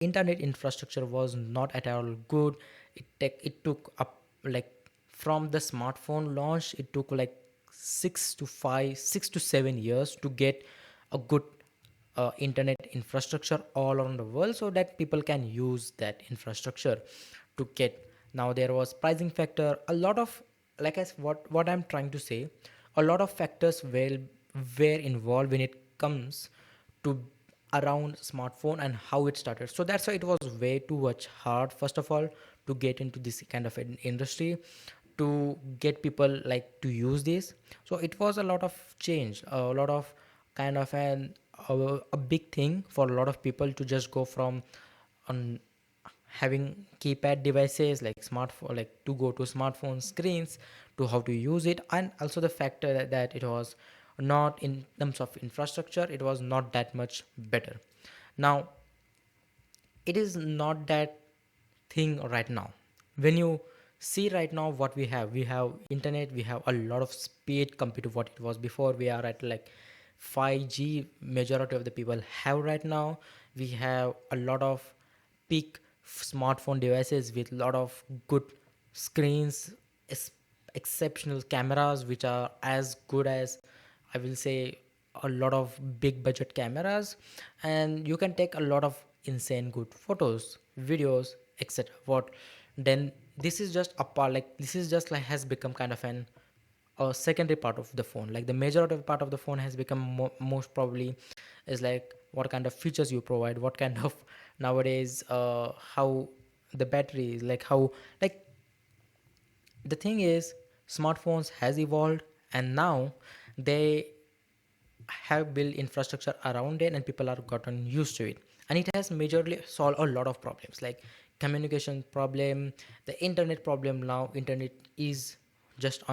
internet infrastructure was not at all good. It took up like from the smartphone launch, it took like 6 to 7 years to get a good internet infrastructure all around the world so that people can use that infrastructure to get. Now there was pricing factor, a lot of, like what I'm trying to say, a lot of factors were involved when it comes to around smartphone and how it started. So that's why it was way too much hard, first of all, to get into this kind of an industry, to get people like to use this. So it was a lot of change, a lot of kind of a big thing for a lot of people to just go from on having keypad devices like smartphone, like to go to smartphone screens, to how to use it. And also the factor that it was not, in terms of infrastructure, it was not that much better. Now it is not that thing right now. When you see right now what we have internet, we have a lot of speed compared to what it was before. We are at like 5G, majority of the people have right now. We have a lot of peak smartphone devices with a lot of good screens, ex- exceptional cameras which are as good as, I will say, a lot of big budget cameras, and you can take a lot of insane good photos, videos, etc. What then? This is just a part. Like this is just like has become kind of an a secondary part of the phone. Like the majority of part of the phone has become most probably is like what kind of features you provide, what kind of nowadays how the battery is, like how, like the thing is smartphones has evolved, and now they have built infrastructure around it and people are gotten used to it, and it has majorly solved a lot of problems like communication problem, the internet problem. Now internet is just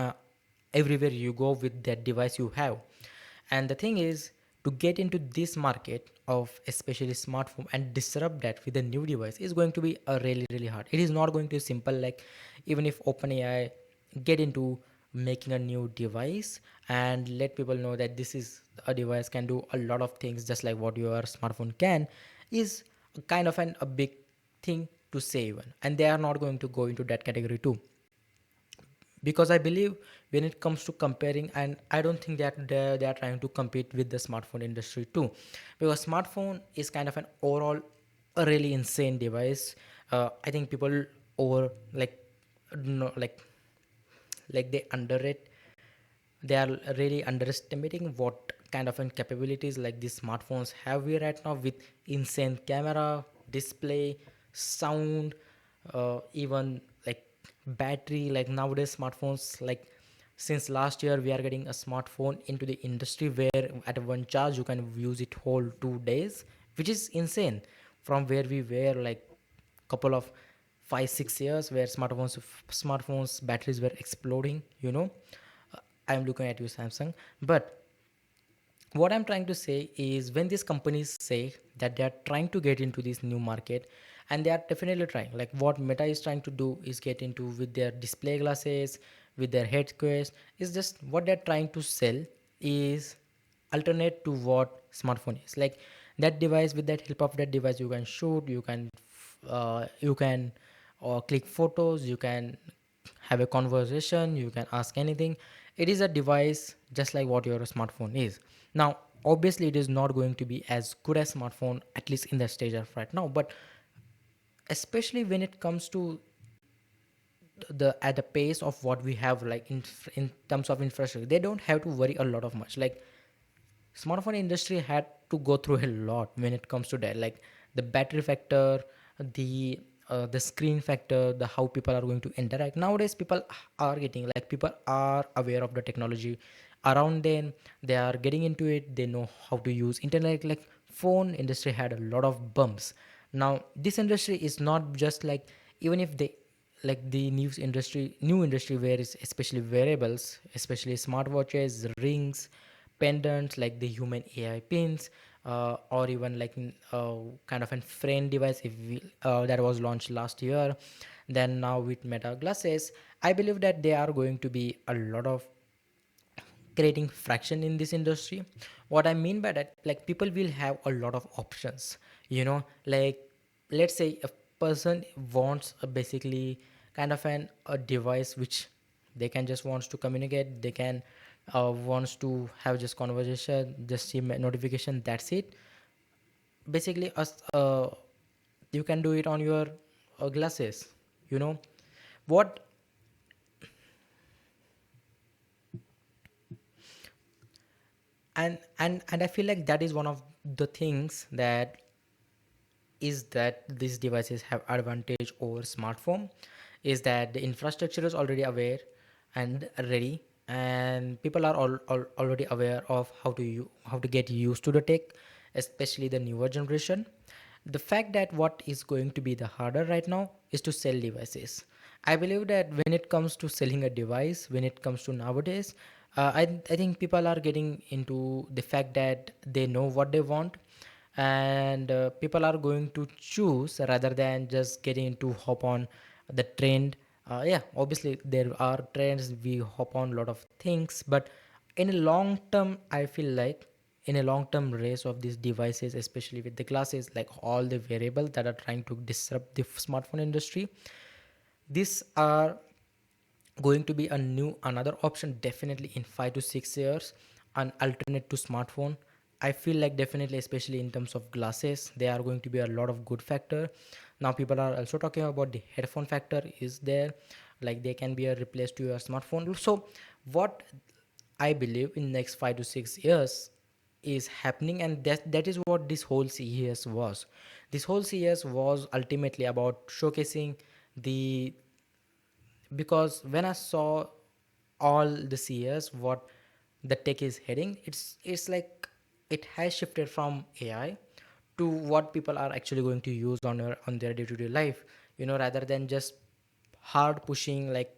everywhere you go with that device you have. And the thing is, to get into this market of especially smartphone and disrupt that with a new device is going to be a really hard. It is not going to be simple. Like even if OpenAI get into making a new device and let people know that this is a device can do a lot of things just like what your smartphone can, is kind of a big thing to say even, and they are not going to go into that category too, because I believe when it comes to comparing, and I don't think that they are trying to compete with the smartphone industry too, because smartphone is kind of an overall a really insane device. I think people over like no like they underrate, they are really underestimating what kind of capabilities like these smartphones have here right now, with insane camera, display, sound, even like battery. Like nowadays smartphones, like since last year we are getting a smartphone into the industry where at one charge you can use it whole 2 days, which is insane from where we were like couple of 5 6 years where smartphones batteries were exploding, you know. I'm looking at you, Samsung. But what I'm trying to say is when these companies say that they are trying to get into this new market, and they are definitely trying, like what Meta is trying to do is get into with their display glasses, with their head quest, is just what they're trying to sell is alternate to what smartphone is. Like that device, with that help of that device you can shoot, you can click photos, you can have a conversation, you can ask anything. It is a device just like what your smartphone is. Now obviously it is not going to be as good as smartphone, at least in the stage of right now, but especially when it comes to the at the pace of what we have, like in terms of infrastructure, they don't have to worry a lot of much. Like smartphone industry had to go through a lot when it comes to that, like the battery factor, the screen factor, the how people are going to interact. Nowadays people are getting, like people are aware of the technology around them, they are getting into it, they know how to use internet. Like phone industry had a lot of bumps. Now this industry is not just like, even if they, like the new industry where is especially wearables, especially smartwatches, rings, pendants, like the human AI pins, or even like kind of a friend device if that was launched last year. Then now with Meta glasses, I believe that there are going to be a lot of creating fraction in this industry. What I mean by that, like people will have a lot of options, you know, like let's say a person wants a basically kind of a device which they can just wants to communicate, they can wants to have just conversation, just see notification, that's it. Basically us you can do it on your glasses, you know what. And I feel like that is one of the things that is that these devices have advantage over smartphone, is that the infrastructure is already aware and ready, and people are already aware of how to get used to the tech, especially the newer generation. The fact that what is going to be the harder right now is to sell devices. I believe that when it comes to selling a device, when it comes to nowadays, I think people are getting into the fact that they know what they want, and people are going to choose rather than just getting to hop on the trend. Yeah, obviously there are trends, we hop on a lot of things, but in a long term I feel like in a long term race of these devices, especially with the glasses, like all the variables that are trying to disrupt the smartphone industry, these are going to be a new another option definitely in 5 to 6 years, an alternate to smartphone. I feel like definitely, especially in terms of glasses, there are going to be a lot of good factor. Now people are also talking about the headphone factor is there, like they can be a replace to your smartphone. So what I believe in next 5 to 6 years is happening, and that is what this whole CES was. This whole CES was ultimately about showcasing the, because when I saw all the CES, what the tech is heading, it's like it has shifted from AI to what people are actually going to use on their day-to-day life. Rather than just hard pushing, like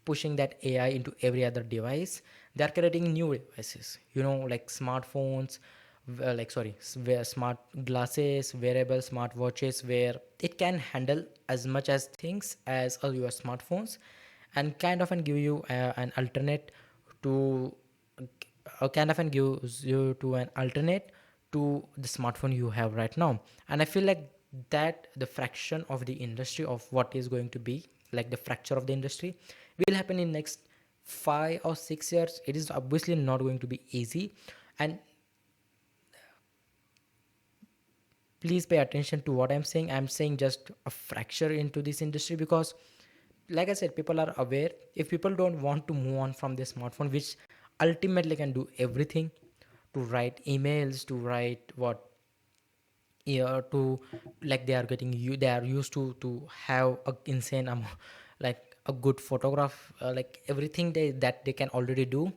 pushing that AI into every other device, they are creating new devices, like smartphones, like sorry, smart glasses, wearable smart watches, where it can handle as much as things as all your smartphones, and kind of and give you an alternate to kind of and gives you to an alternate to the smartphone you have right now. And I feel like that the fraction of the industry of what is going to be like the fracture of the industry will happen in next 5 or 6 years. It is obviously not going to be easy, and please pay attention to what I'm saying. I'm saying just a fracture into this industry because, like I said, people are aware. If people don't want to move on from their smartphone, which ultimately can do everything, to write emails, to write what, yeah, to, like they are getting you, they are used to have a insane amount, like a good photograph, like everything that they can already do.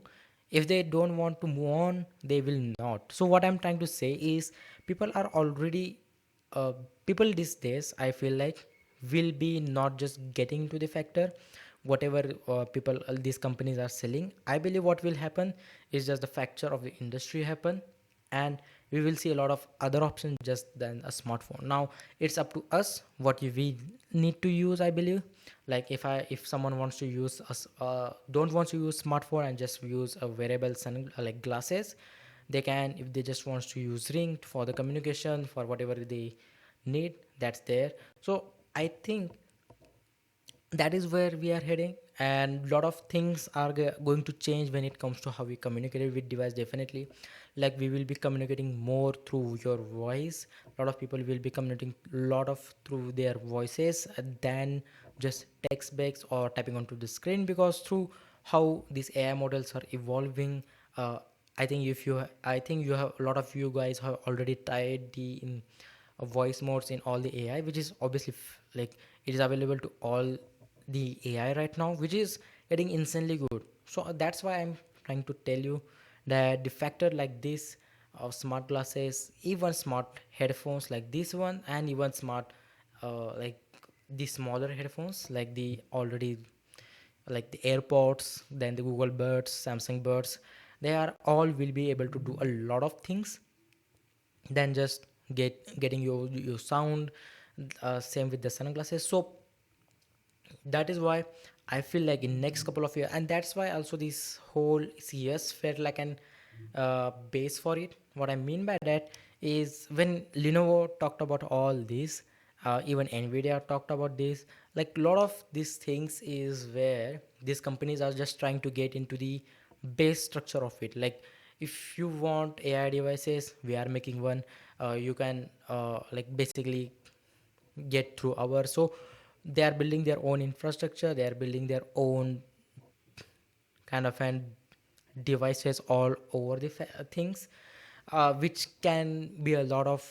If they don't want to move on, they will not. So what I'm trying to say is people are already uh, people these days, I feel like, will be not just getting to the factor whatever people these companies are selling. I believe what will happen is just the fracture of the industry happen, and we will see a lot of other options just than a smartphone. Now it's up to us what we need to use, I believe. Like if someone wants to use us don't want to use smartphone and just use a wearable like glasses, they can. If they just wants to use ring for the communication, for whatever they need, that's there. So I think that is where we are heading, and a lot of things are going to change when it comes to how we communicate with device, definitely. Like we will be communicating more through your voice. A lot of people will be communicating a lot of through their voices than just text based or typing onto the screen, because through how these AI models are evolving, I think you have a lot of you guys have already tried the voice modes in all the AI, which is obviously like it is available to all the AI right now, which is getting insanely good. So that's why I'm trying to tell you that the factor like this of smart glasses, even smart headphones like this one, and even smart like the smaller headphones like the already like the AirPods, then the Google Buds, Samsung Buds, they are all will be able to do a lot of things than just getting your sound. Same with the sunglasses. So that is why I feel like in next couple of years, and that's why also this whole CS felt like an base for it. What I mean by that is when Lenovo talked about all this, Even Nvidia talked about this. Like a lot of these things is where these companies are just trying to get into the base structure of it. Like if you want AI devices, we are making one. You can like basically get through our. So they are building their own infrastructure, they are building their own kind of an devices all over the things, which can be a lot of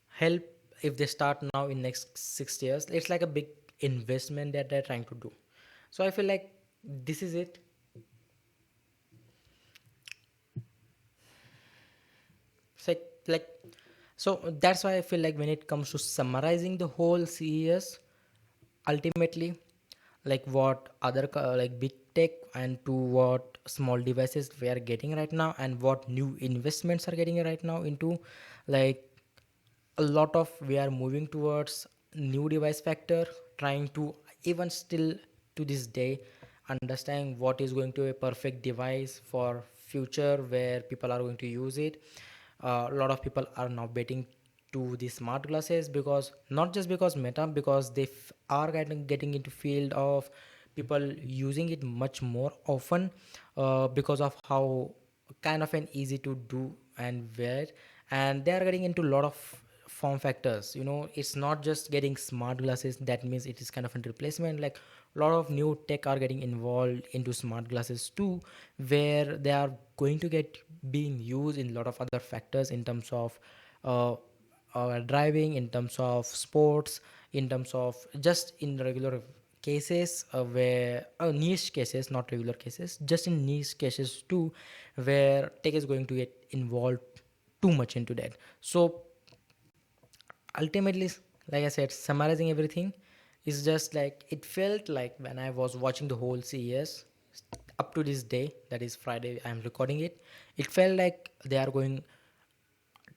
help if they start now in next 6 years. It's like a big investment that they're trying to do. So I feel like this is it. It's like so that's why I feel like when it comes to summarizing the whole CES, ultimately, like what other like big tech and to what small devices we are getting right now, and what new investments are getting right now into, like a lot of we are moving towards new device factor, trying to even still to this day understand what is going to be a perfect device for future where people are going to use it. A lot of people are now betting to the smart glasses, because not just because meta, because they are getting into field of people using it much more often, because of how kind of an easy to do and wear, and they are getting into a lot of form factors. It's not just getting smart glasses, that means it is kind of a replacement. Like a lot of new tech are getting involved into smart glasses too, where they are going to get being used in a lot of other factors in terms of uh, driving, in terms of sports, in terms of just in regular cases, where niche cases, not regular cases, just in niche cases too, where tech is going to get involved too much into that. So ultimately, like I said, summarizing everything is just like it felt like when I was watching the whole CES up to this day, that is Friday I'm recording it, it felt like they are going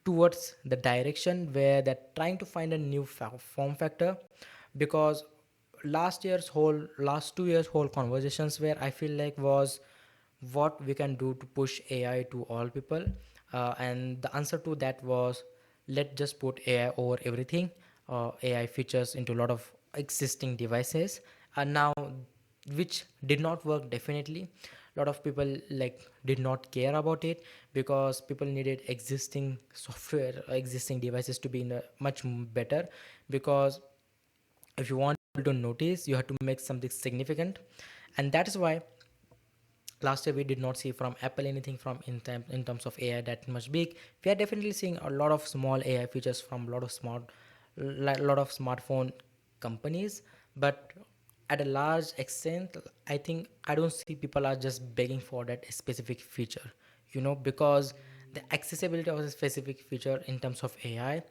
towards the direction where they're trying to find a new form factor. Because last 2 years whole conversations where I feel like was what we can do to push AI to all people, and the answer to that was, let's just put AI over everything, AI features into a lot of existing devices. And now, which did not work definitely. A lot of people like did not care about it, because people needed existing software, existing devices to be in a much better. Because if you want people to notice, you have to make something significant. And that is why last year we did not see from Apple anything from in terms of AI that much big. We are definitely seeing a lot of small AI features from a lot of lot of smartphone companies, but at a large extent, I think I don't see people are just begging for that specific feature, because the accessibility of a specific feature in terms of AI,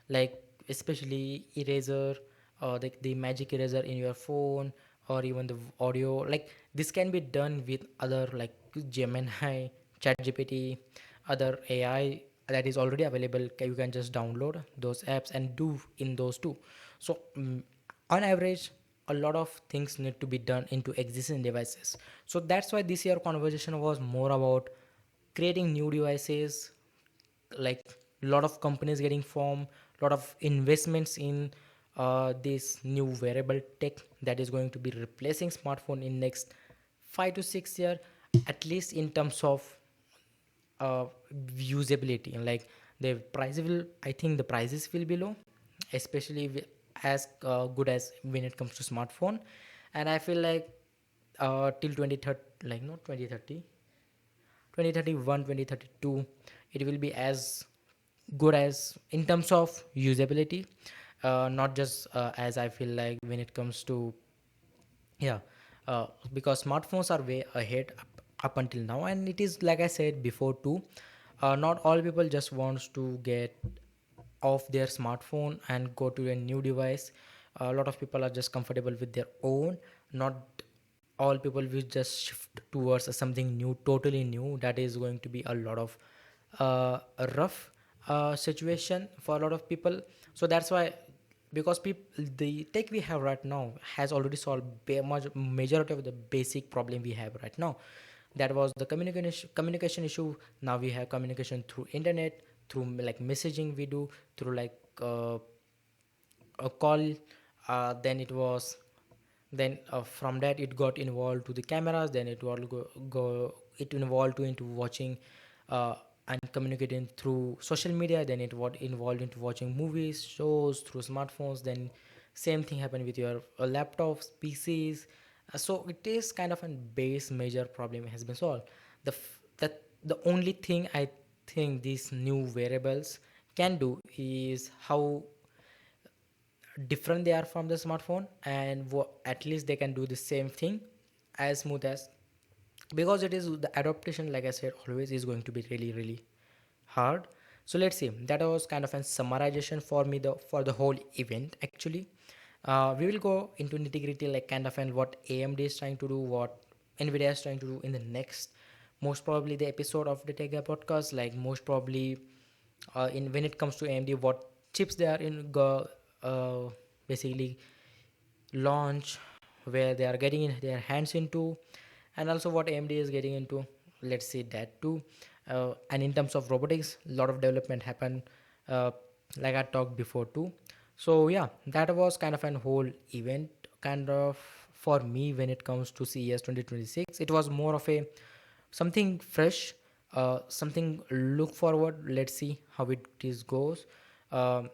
like especially eraser, or the magic eraser in your phone, or even the audio, like this can be done with other like Gemini, ChatGPT, other AI that is already available. You can just download those apps and do in those too. So on average, a lot of things need to be done into existing devices. So that's why this year conversation was more about creating new devices, like a lot of companies getting formed, a lot of investments in this new wearable tech that is going to be replacing smartphone in next 5 to 6 year, at least in terms of uh, usability. And like the price will, I think the prices will be low, especially as good as when it comes to smartphone. And I feel like till 2030, like not 2030, 2031, 2032, it will be as good as in terms of usability, not just as I feel like when it comes to, yeah, because smartphones are way ahead up until now. And it is like I said before too, not all people just wants to get off their smartphone and go to a new device. A lot of people are just comfortable with their own. Not all people will just shift towards something new, totally new. That is going to be a lot of a rough situation for a lot of people. So that's why, because people, the tech we have right now has already solved majority of the basic problem we have right now. That was the communication issue. Now we have communication through internet, through like messaging we do, through like a call. Then it was, then from that it got involved to the cameras, then it will go it involved to into watching and communicating through social media, then it was involved into watching movies, shows through smartphones, then same thing happened with your laptops, PCs. So it is kind of a base major problem has been solved. That the only thing I think these new variables can do is how different they are from the smartphone, and at least they can do the same thing as smooth as, because it is the adaptation, like I said, always is going to be really really hard. So let's see, that was kind of a summarization for me for the whole event actually. We will go into nitty gritty, like kind of and what AMD is trying to do, what Nvidia is trying to do in the next, most probably the episode of the Tech Guy podcast, like most probably in when it comes to AMD, what chips they are in basically launch, where they are getting in their hands into, and also what AMD is getting into. Let's see that too. And in terms of robotics, a lot of development happened, uh, like I talked before too. So yeah, that was kind of an whole event kind of for me when it comes to CES 2026. It was more of a something fresh, something look forward. Let's see how it is goes. Um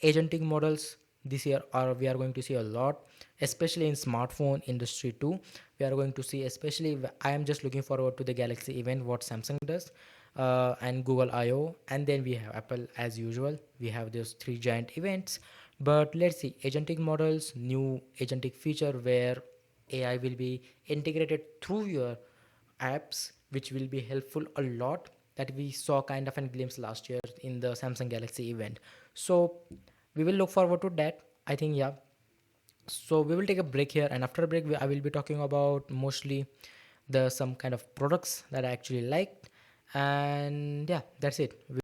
Agentic models this year are, we are going to see a lot, especially in smartphone industry too. We are going to see, especially I am just looking forward to the Galaxy event, what Samsung does, and Google I/O, and then we have Apple as usual. We have those three giant events. But let's see, agentic models, new agentic feature where AI will be integrated through your apps, which will be helpful a lot, that we saw kind of a glimpse last year in the Samsung Galaxy event. So we will look forward to that, I think. Yeah, so we will take a break here, and after a break I will be talking about mostly the some kind of products that I actually liked. And yeah, that's it.